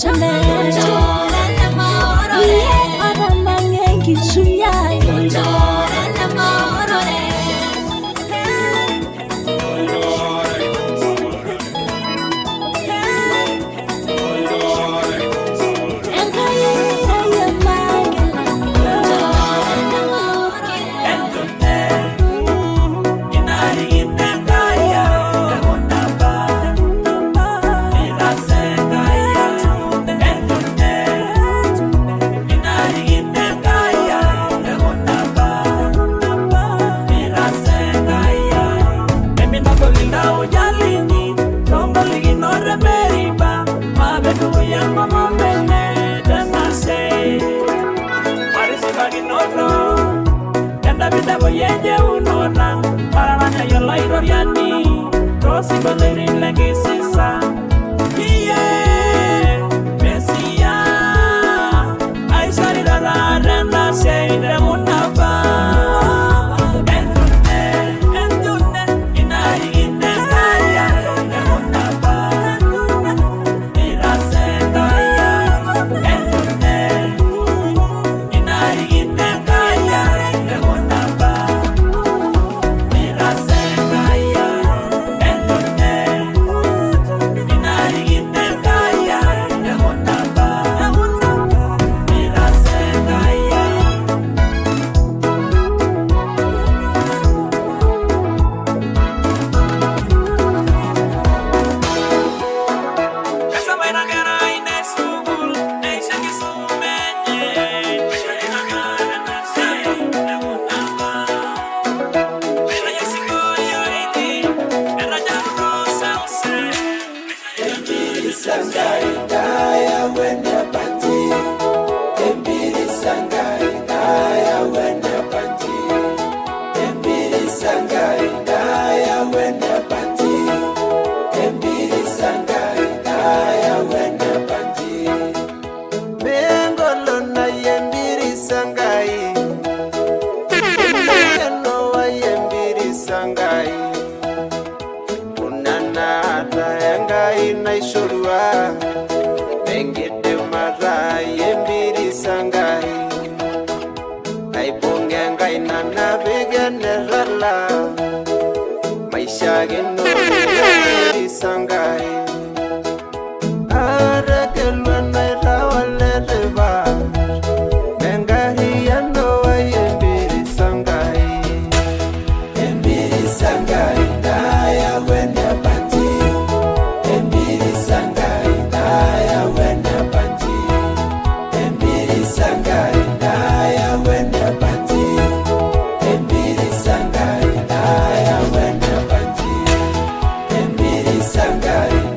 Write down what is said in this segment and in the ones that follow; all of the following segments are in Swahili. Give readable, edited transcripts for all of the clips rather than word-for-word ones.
Enchunet Aramangengi sunyai Yenye unona Paralanya yola iroriani Rosi balerin legisisa Iye Mesia Aisari dara renda Seide munaba Enchunet Inari ine kaya Munaba Irase kaya Enchunet Inari ine kaya Munaba Sangai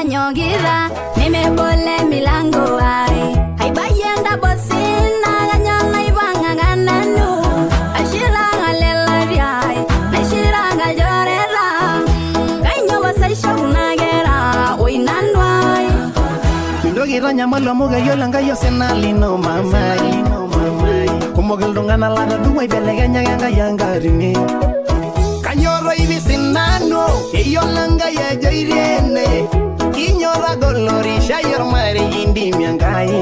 wanyogira nimebole milango ai haibayenda bosina ganyana ibanga gananu ashira ngalellaria ashira ngajorera ganyo wasaisha unagera oinanwai ndogira nyamalo muga yolanga yosenalino mamai kumogildungana la duwa ibelegenya yanga yangarini kanyoro ibisinano yolanga ya jairene inyora golori shayor mari indi miangai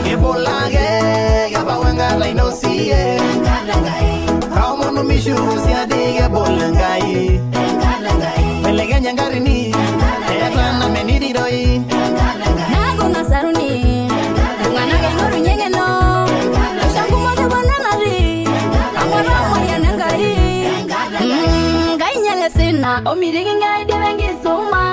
ebolage gabawanga lainosie kaomono mishuzi adige bolangai belegenya ngarini etana menidiroi nago nasaruni ngana gengoru nyengeno shangu moja bananari amara moya nangai ngai nyele sina omirigi ngai devengi soma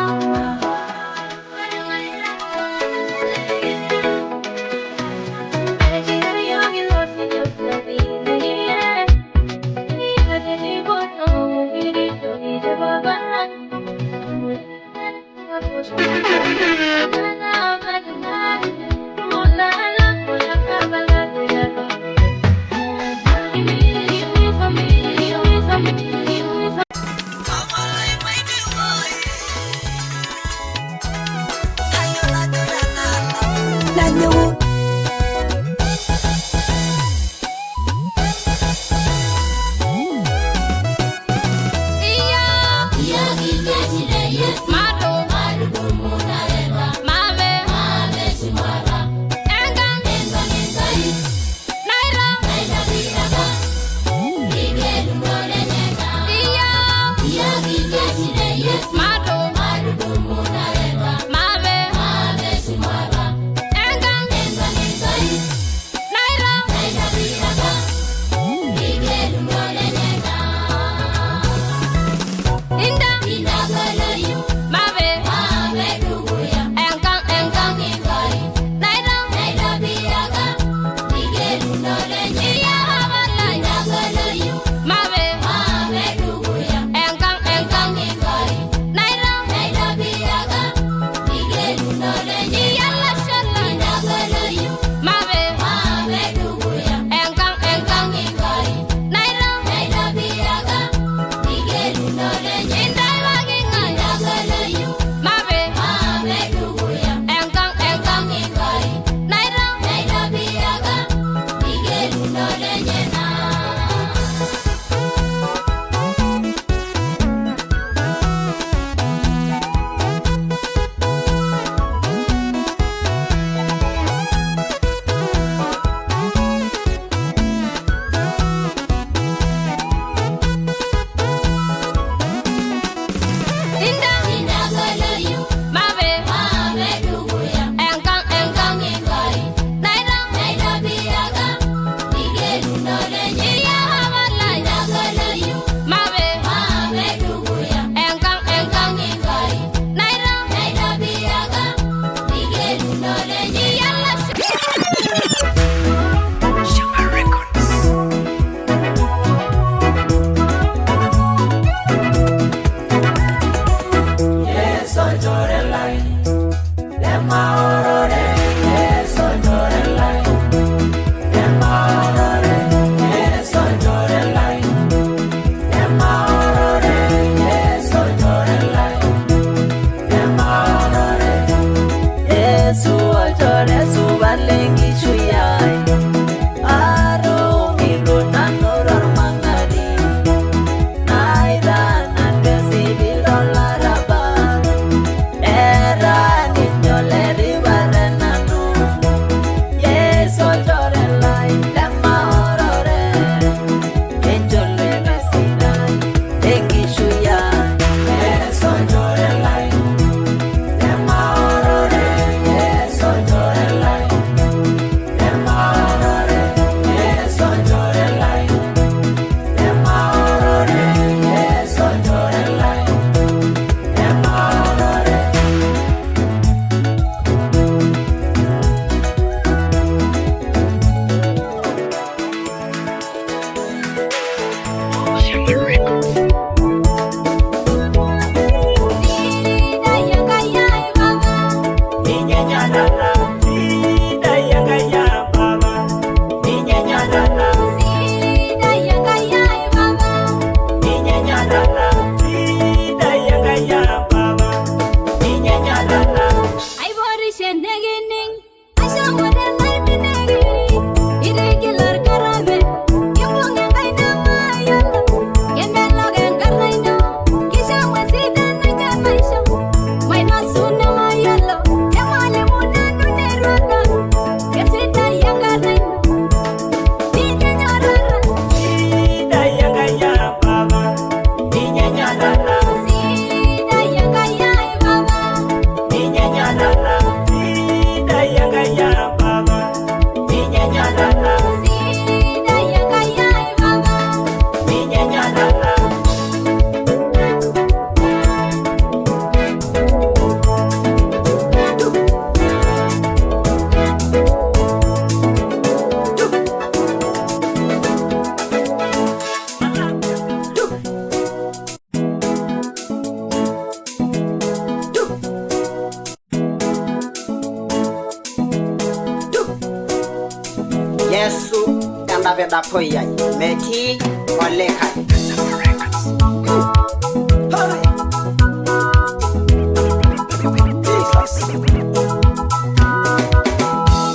beda poya meti olekai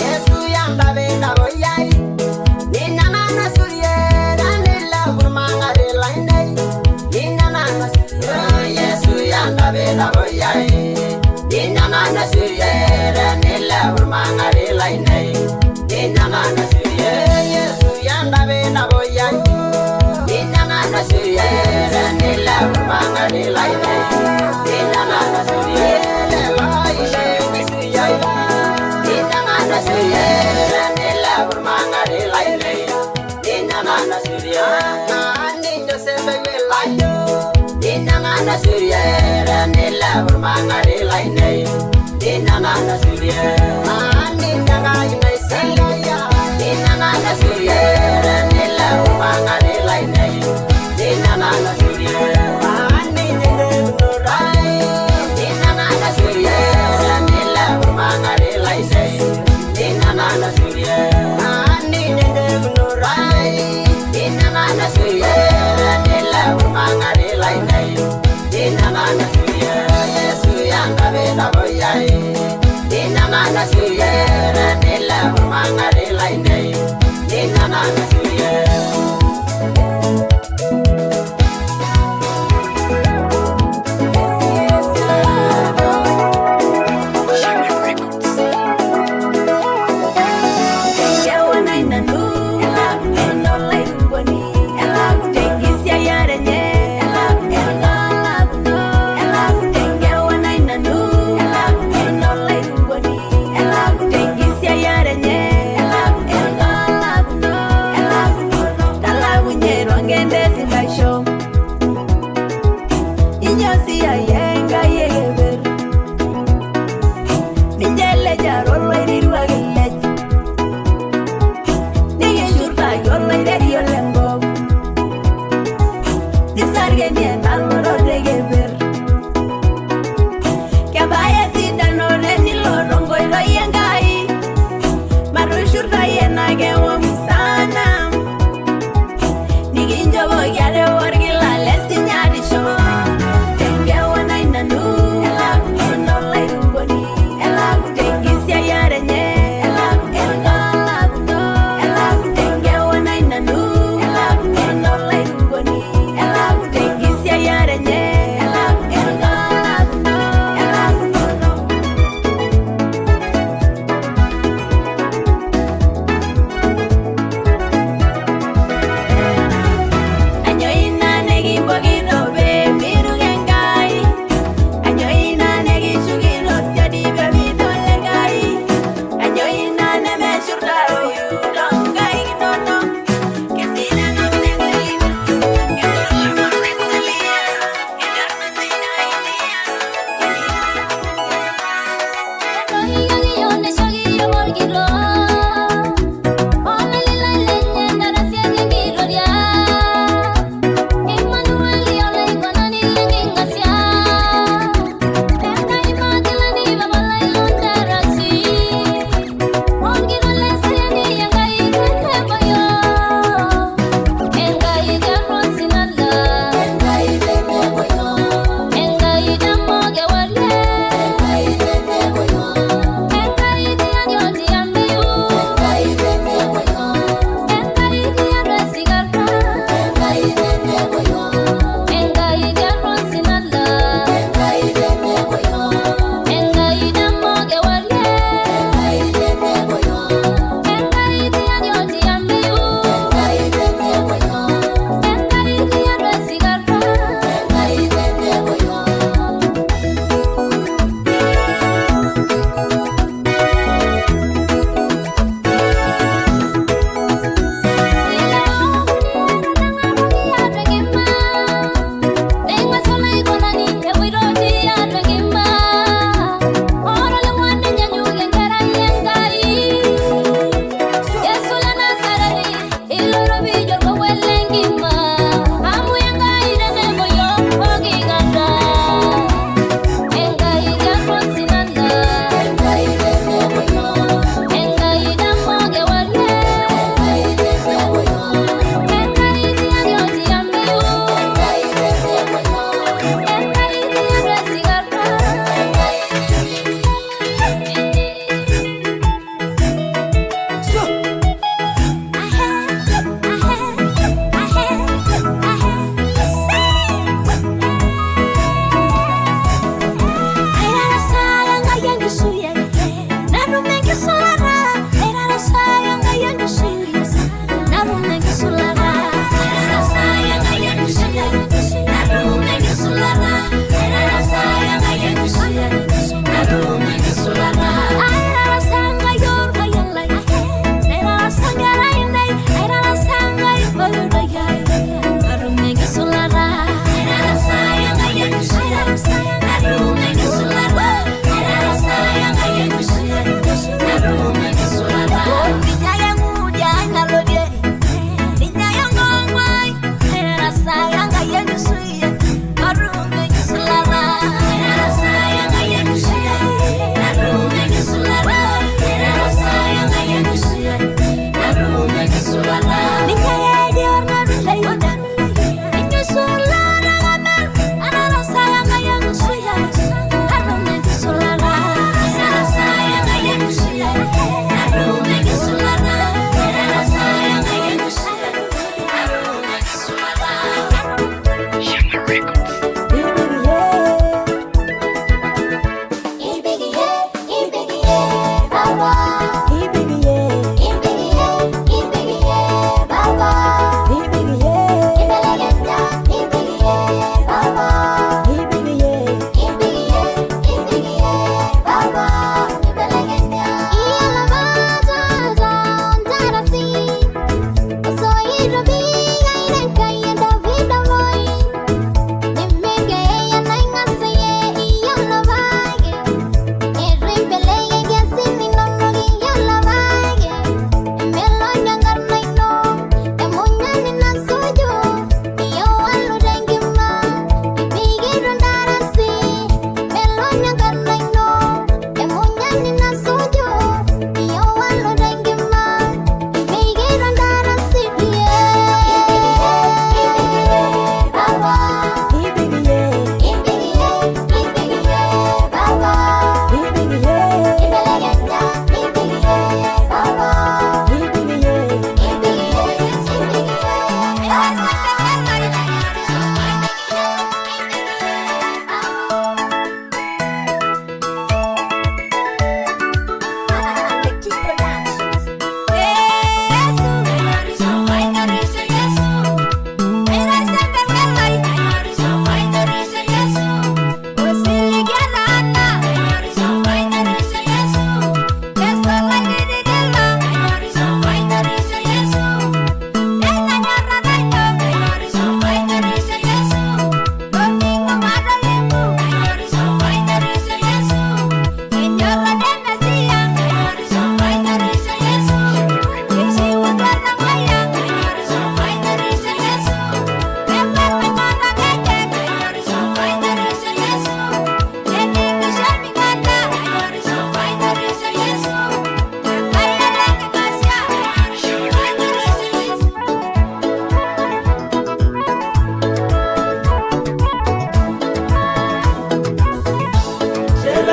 Yesu yanda beda poya Ninana suriera nilla burmanga de laine Ninana Yesu yanda beda poya Ninana suriera nilla burmanga de laine Ninana suriera Yesu yanda beda poya Ninana suriera nilla burmanga de laine Ninana suriera laine Ninana suriera nilla burmanga de laine Ninana suriera ninjo sebebe layo Ninana suriera nilla burmanga de laine Ninana suriera ninga ina selaya Ninana suriera nilla burmanga de laine Ninana suriera ninga nurai Ninana suriera nilla burmanga de laine Ninana suriera ninga nurai Ninana suriera nilla burmanga de laine Ninana suriera Yesu yanda beda boya Ninana suriera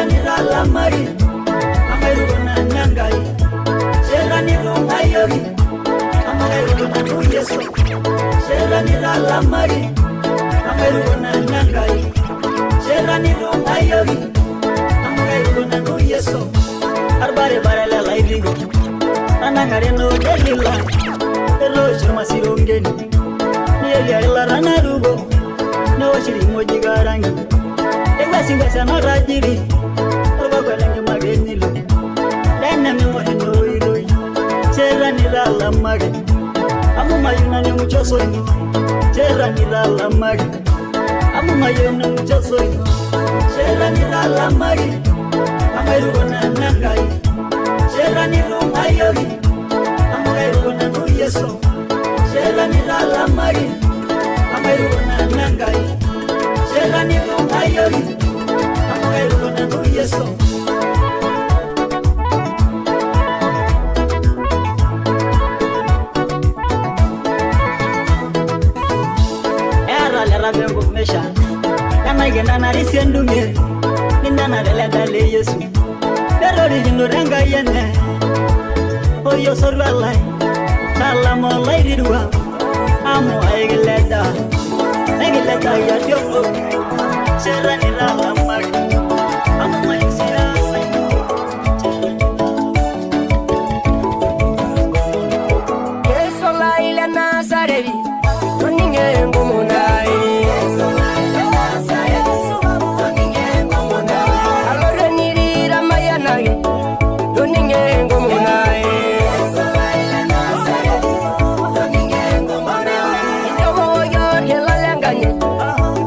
Sheranira lamari Amarugona nangai Sheraniro ngayogi Amarugona Yesu Sheranira lamari Amarugona nangai Sheraniro ngayogi Amarugona Yesu Arbare barala laidigo Anangareno delila Elo shirma sirongeni Niya ila ranarugo No shiri moji garangi Ewa singa sana rajiri Oba kwalengi magenilo Dana mimo hendo iloi Chera nila lamage Amu mayuna ni muchoso ino Chera nila lamage Amu mayuna muchoso ino Chera nila lamage Amerugona nangai Chera nilo ngayogi Amerugona no Yesu Chera nila lamage Amerugona nangai Chera nilo ngayogi Amerugona no Yesu Era le rabengo mesha Nanai gendana Resian dumie Nindana dele Yesu Perori jindo renga yene Oyo sorbalai Salamo lairirwa Amo aigeleda Aigeleda ya tioko Chera nila lamari Amo maisira saino Yesu la ile Nazareti Toninge ngumunai Yesu la ile Nazareti Toninge ngumunai Alore nirira mayanagi Toninge ngumunai Yesu la ile Nazareti Toninge ngumunai Indomo yorge la lenganye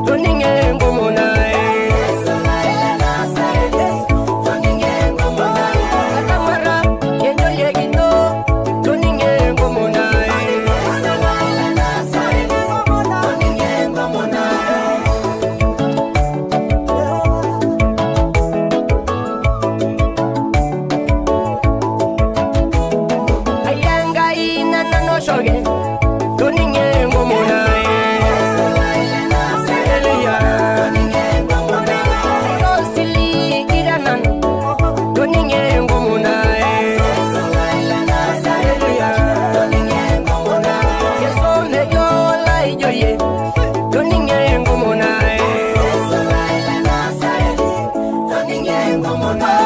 Toninge ngumunai Yesu la ile Nazareti Toninge ngumunai Katamara yenyo yegindo Toninge ngumunai Yesu la ile Nazareti Toninge ngumunai Ayangai nanano shoge Toninge ngumunai Yesu la ile Nazareti Toninge ngumunai Rosili kiranan Toninge ngumunai Yesu la ile Nazareti Toninge ngumunai Yesu meyo la ijoye Toninge ngumunai Yesu la ile Nazareti Toninge ngumunai